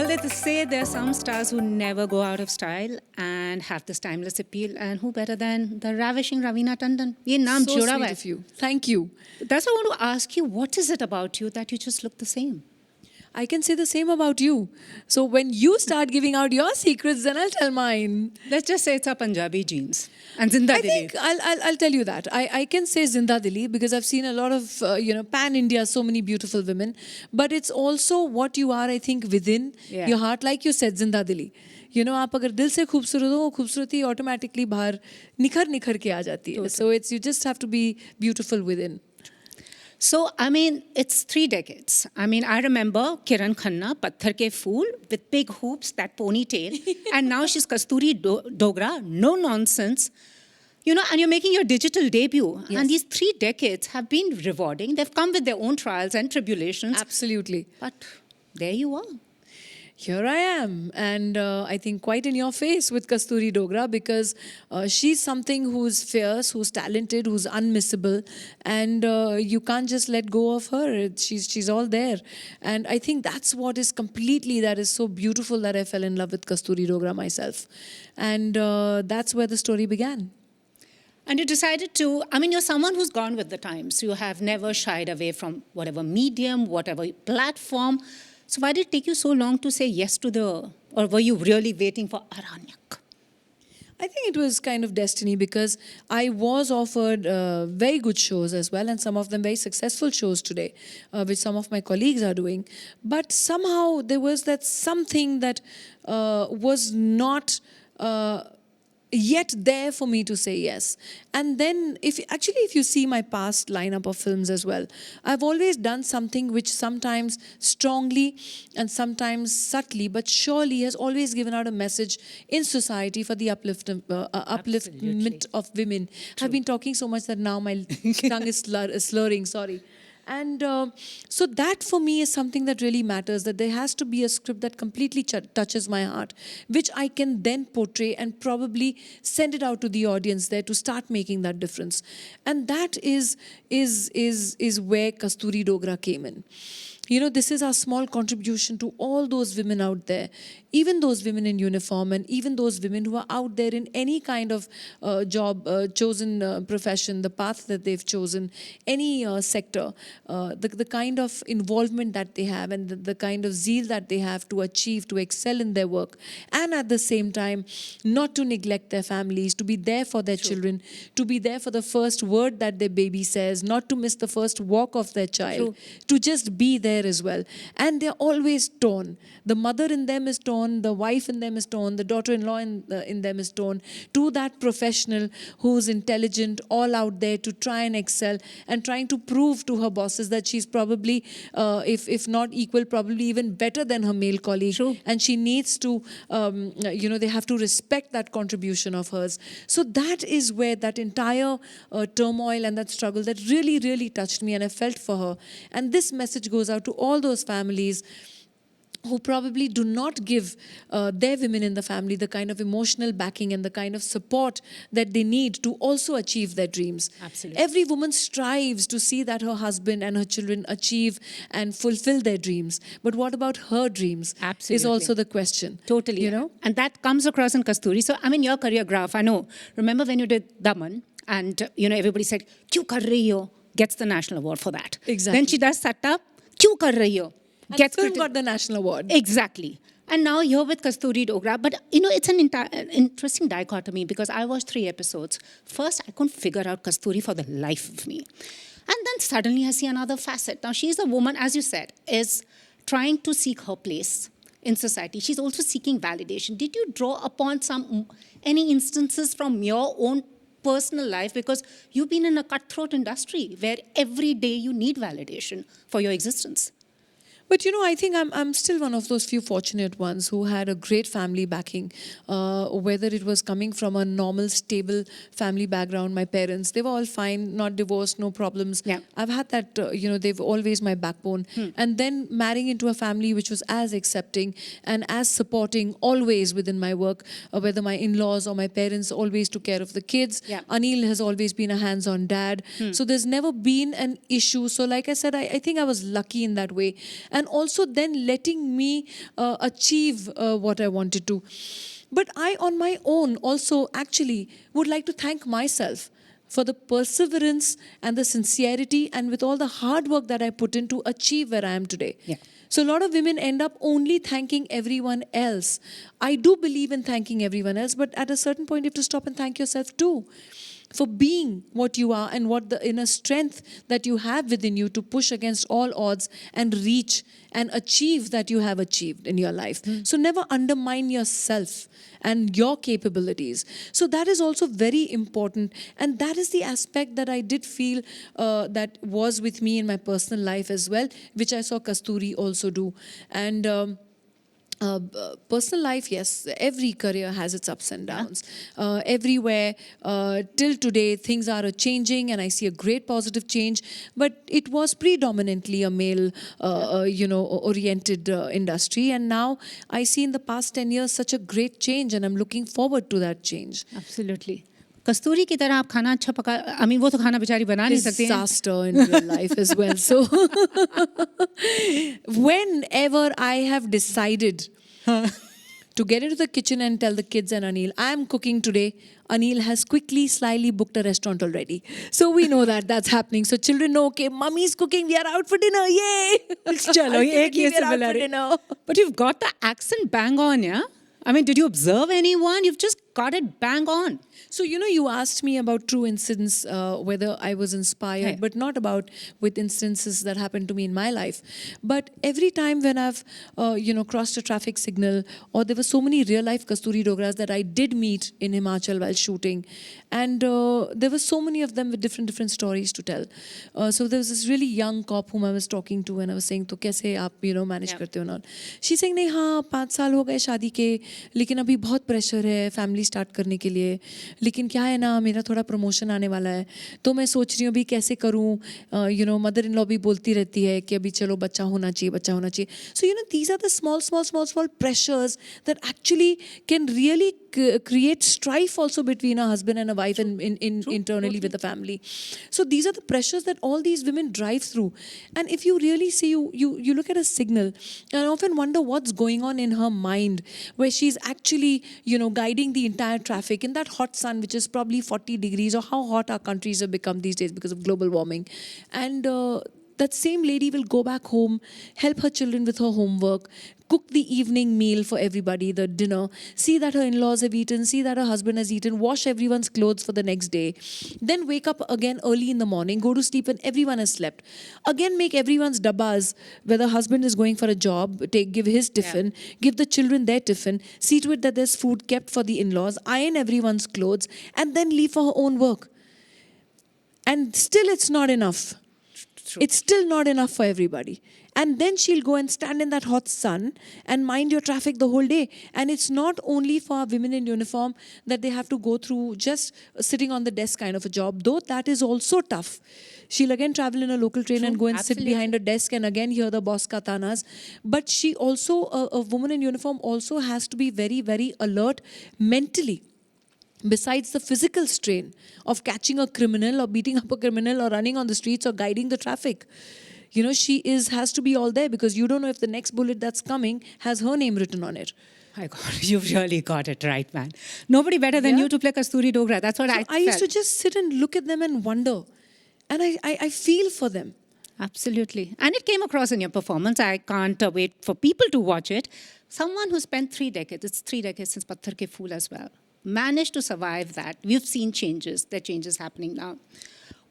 Well, they say there are some stars who never go out of style and have this timeless appeal. And who better than the ravishing Raveena Tandon? ये नाम So जुड़ा हुआ sweet है. of you. Thank you. That's why I want to ask you, what is it about you that you just look the same? I can say the same about you. So when you start giving out your secrets, then I'll tell mine. Let's just say it's our Punjabi genes. And Zinda I Dili. think I'll tell you that. I can say Zinda Dili because I've seen a lot of, pan India, so many beautiful women. But it's also what you are, I think, within your heart. Like you said, Zinda Dili. आप अगर दिल से खूबसूरत हो वो खूबसूरती automatically बाहर निखर निखर के आ जाती है. So it's you just have to be beautiful within. So, I mean, it's 3 decades. I mean, I remember Kiran Khanna, Patthar Ke Phool, with big hoops, that ponytail. And now she's Kasturi Dogra, no nonsense. And you're making your digital debut. Yes. And these 3 decades have been rewarding. They've come with their own trials and tribulations. Absolutely. But there you are. Here I am, and I think quite in your face with Kasturi Dogra because she's something who's fierce, who's talented, who's unmissable, and you can't just let go of her. She's all there, and I think that's what is that is so beautiful that I fell in love with Kasturi Dogra myself, and that's where the story began. And you decided to, you're someone who's gone with the times. You have never shied away from whatever medium, whatever platform. So why did it take you so long to say yes to or were you really waiting for Aranyak? I think it was kind of destiny because I was offered very good shows as well, and some of them very successful shows today, which some of my colleagues are doing. But somehow there was that something that was not yet there for me to say yes. And then if you see my past lineup of films as well, I've always done something which sometimes strongly and sometimes subtly but surely has always given out a message in society for the upliftment of women. True. I've been talking so much that now my tongue is slurring, sorry. And so that for me is something that really matters, that there has to be a script that completely touches my heart, which I can then portray and probably send it out to the audience there to start making that difference. And that is where Kasturi Dogra came in. This is our small contribution to all those women out there, even those women in uniform and even those women who are out there in any kind of job, chosen profession, the path that they've chosen, any sector, the kind of involvement that they have and the kind of zeal that they have to achieve, to excel in their work, and at the same time, not to neglect their families, to be there for their children, to be there for the first word that their baby says, not to miss the first walk of their child, to just be there as well. And they're always torn. The mother in them is torn, the wife in them is torn, the daughter-in-law in them is torn, to that professional who's intelligent, all out there to try and excel and trying to prove to her bosses that she's probably, if not equal, probably even better than her male colleague. True. And she needs to, they have to respect that contribution of hers. So that is where that entire turmoil and that struggle that really, really touched me, and I felt for her. And this message goes out to all those families who probably do not give their women in the family the kind of emotional backing and the kind of support that they need to also achieve their dreams. Absolutely. Every woman strives to see that her husband and her children achieve and fulfill their dreams. But what about her dreams? Absolutely. Is also the question. Totally. And that comes across in Kasturi. So, your career graph, I know. Remember when you did Daman and, everybody said, "Kyun kar rahi ho?" Gets the national award for that. Exactly. Then she does Satta, "Kyun kar rahi ho?" Gets got the national award. Exactly. And now you're with Kasturi Dogra. But, it's an interesting dichotomy because I watched 3 episodes. First, I couldn't figure out Kasturi for the life of me. And then suddenly I see another facet. Now, she's a woman, as you said, is trying to seek her place in society. She's also seeking validation. Did you draw upon any instances from your own personal life? Because you've been in a cutthroat industry where every day you need validation for your existence. But I think I'm still one of those few fortunate ones who had a great family backing, whether it was coming from a normal, stable family background. My parents, they were all fine, not divorced, no problems. Yeah. I've had that, they've always my backbone. And then marrying into a family which was as accepting and as supporting always within my work, whether my in-laws or my parents always took care of the kids. Yeah. Anil has always been a hands-on dad. So there's never been an issue. So like I said, I think I was lucky in that way. and also then letting me achieve what I wanted to. But I, on my own, also actually would like to thank myself for the perseverance and the sincerity and with all the hard work that I put in to achieve where I am today. Yeah. So a lot of women end up only thanking everyone else. I do believe in thanking everyone else, but at a certain point you have to stop and thank yourself too, for being what you are and what the inner strength that you have within you to push against all odds and reach and achieve that you have achieved in your life. So never undermine yourself and your capabilities. So that is also very important, and that is the aspect that I did feel that was with me in my personal life as well, which I saw Kasturi also do. And personal life, yes, every career has its ups and downs. Everywhere, till today, things are changing, and I see a great positive change. But it was predominantly a male, oriented industry, and now I see in the past 10 years such a great change, and I'm looking forward to that change. Absolutely. कस्तूरी की तरह आप खाना अच्छा पका, I mean, वो तो खाना बेचारी बना नहीं सकती हैं. Disaster in real life as well. So whenever I have decided to get into the kitchen and tell the kids and Anil, I am cooking today, Anil has quickly, slyly booked a restaurant already. So we know that that's happening. So children know, okay, mummy's cooking, we are out for dinner, yay! चलो ये एक ये We are out for similarity. dinner. But you've got the accent bang on, yeah? I mean, did you observe anyone? You've just got it bang on. So, you asked me about true incidents, whether I was inspired, Hey. but not about with instances that happened to me in my life. But every time when I've, crossed a traffic signal, or there were so many real life Kasturi Dogras that I did meet in Himachal while shooting. And there were so many of them with different stories to tell. So there was this really young cop whom I was talking to, and I was saying, तो कैसे आप, manage करते हो ना? She's saying, नहीं हाँ 5 साल हो गए शादी के, लेकिन अभी बहुत प्रेशर है फैमिली स्टार्ट करने के लिए. लेकिन क्या है ना, मेरा थोड़ा प्रमोशन आने वाला है, तो मैं सोच रही हूँ अभी कैसे करूँ. मदर इन लॉ भी बोलती रहती है कि अभी चलो बच्चा होना चाहिए. So these are the small pressures that actually can really create strife also between a husband and a wife and internally with the family. So these are the pressures that all these women drive through. And if you really see, you look at a signal, and I often wonder what's going on in her mind, where she's actually, guiding the entire traffic in that hot sun, which is probably 40 degrees, or how hot our countries have become these days because of global warming. And that same lady will go back home, help her children with her homework, cook the evening meal for everybody, the dinner, see that her in-laws have eaten, see that her husband has eaten, wash everyone's clothes for the next day, then wake up again early in the morning, go to sleep when everyone has slept. Again, make everyone's dabbas, where the husband is going for a job, give his tiffin, give the children their tiffin, see to it that there's food kept for the in-laws, iron everyone's clothes, and then leave for her own work. And still it's not enough. True. It's still not enough for everybody. And then she'll go and stand in that hot sun and mind your traffic the whole day. And it's not only for our women in uniform that they have to go through just sitting on the desk kind of a job, though that is also tough. She'll again travel in a local train and go and sit behind a desk and again hear the boss ka tanas. But she also, a woman in uniform also has to be very, very alert mentally. Besides the physical strain of catching a criminal or beating up a criminal or running on the streets or guiding the traffic, she has to be all there, because you don't know if the next bullet that's coming has her name written on it. My God, you've really got it right, man. Nobody better than you to play Kasturi Dogra. That's what I used to just sit and look at them and wonder. And I feel for them. Absolutely. And it came across in your performance. I can't wait for people to watch it. Someone who spent 3 decades, it's 3 decades since Patthar Ke Phool as well, managed to survive that. We've seen changes. There are changes happening now.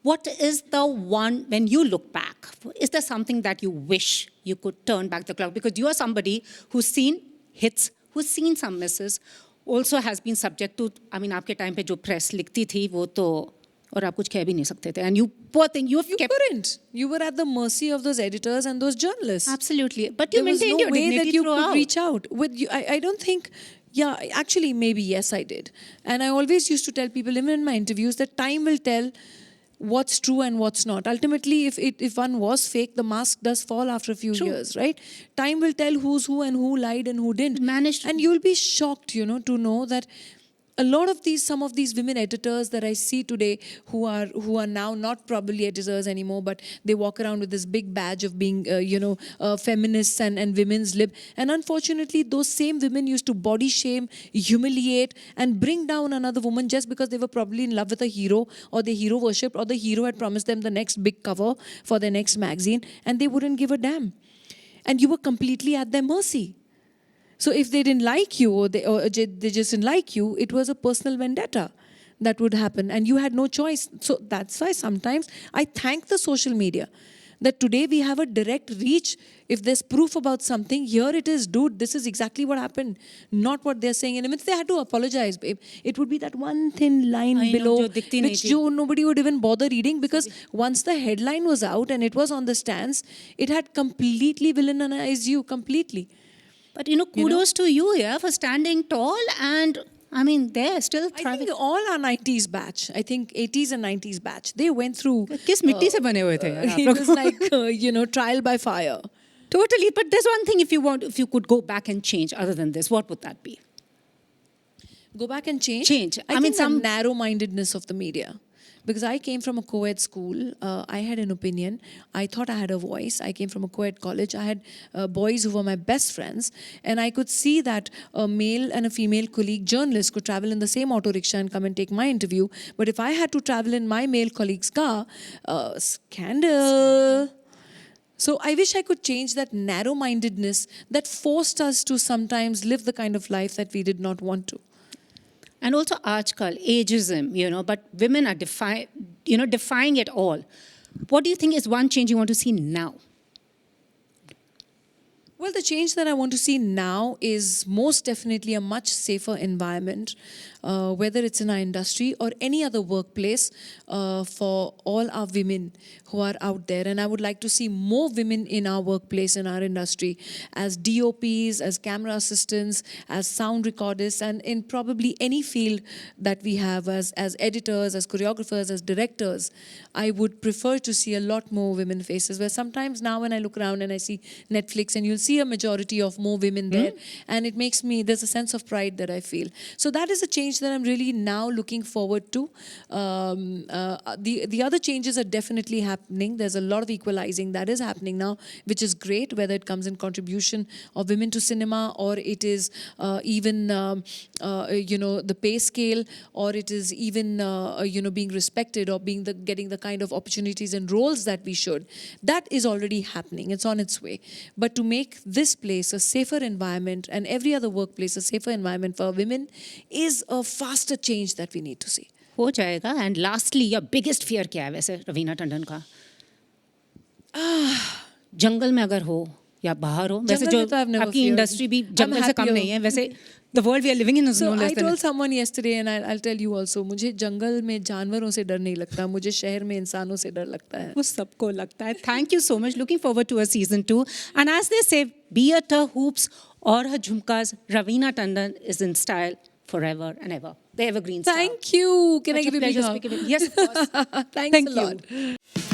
What is the one, when you look back, is there something that you wish you could turn back the clock? Because you are somebody who's seen hits, who's seen some misses, also has been subject to, I mean, आपके time पे जो press लिखती थी, वो तो, और आप कुछ कह भी नहीं सकते थे. And you, poor thing, you couldn't. You were at the mercy of those editors and those journalists. Absolutely. But you there was maintained no your way dignity that you throughout. could reach out. I don't think... Yeah, actually, maybe, yes, I did. And I always used to tell people, even in my interviews, that time will tell what's true and what's not. Ultimately, if one was fake, the mask does fall after a few years, right? Time will tell who's who and who lied and who didn't. Managed. And you'll be shocked, to know that a lot of some of these women editors that I see today who are now not probably editors anymore, but they walk around with this big badge of being feminists and women's lib. And unfortunately, those same women used to body shame, humiliate, and bring down another woman just because they were probably in love with a hero, or the hero worshipped, or the hero had promised them the next big cover for their next magazine, and they wouldn't give a damn. And you were completely at their mercy. So if they didn't like you, or they just didn't like you, it was a personal vendetta that would happen, and you had no choice. So that's why sometimes I thank the social media that today we have a direct reach. If there's proof about something, here it is, dude, this is exactly what happened, not what they're saying. And if they had to apologize, babe, it would be that one thin line below, which nobody would even bother reading, because once the headline was out and it was on the stands, it had completely villainized you completely. But kudos to you, yeah, for standing tall, and I mean, they're still thriving. I think all our 90s batch, I think 80s and 90s batch, they went through... किस मिट्टी से बने हुए थे यार आप it was like, trial by fire. Totally. But there's one thing, if you could go back and change other than this, what would that be? Go back and change? Change. I mean, some narrow-mindedness of the media. Because I came from a co-ed school, I had an opinion. I thought I had a voice. I came from a co-ed college. I had boys who were my best friends. And I could see that a male and a female colleague journalist could travel in the same auto rickshaw and come and take my interview. But if I had to travel in my male colleague's car, scandal. So I wish I could change that narrow-mindedness that forced us to sometimes live the kind of life that we did not want to. And also aajkal, ageism, but women are defying it all. What do you think is one change you want to see now? Well, the change that I want to see now is most definitely a much safer environment, whether it's in our industry or any other workplace, for all our women who are out there. And I would like to see more women in our workplace, in our industry, as DOPs, as camera assistants, as sound recordists, and in probably any field that we have, as editors, as choreographers, as directors. I would prefer to see a lot more women faces, where sometimes now when I look around and I see Netflix, and you'll see a majority of more women there, and it makes me, there's a sense of pride that I feel. So that is a change that I'm really now looking forward to. The other changes are definitely happening. There's a lot of equalizing that is happening now, which is great, whether it comes in contribution of women to cinema, or it is even the pay scale, or it is even being respected, or getting the kind of opportunities and roles that we should. That is already happening. It's on its way. But to make this place a safer environment, and every other workplace a safer environment for women, is a faster change that we need to see. हो जाएगा. And lastly, your biggest fear क्या है वैसे रवीना टंडन का? जंगल में अगर हो या बाहर हो, वैसे जो आपकी इंडस्ट्री भी जंगल से कम नहीं है, वैसे the world we are living in is no less than... I told someone yesterday, and I'll tell you also, मुझे जंगल में जानवरों से डर नहीं लगता, मुझे शहर में इंसानों से डर लगता है. वो सबको लगता है. Thank you so much. Looking forward to a season 2. And as they say, be it her hoops or her jhumkas, Raveena Tandon is in style forever and ever. The evergreen star. Thank you. Can I give you a big hug? Yes, of course. Thanks a lot.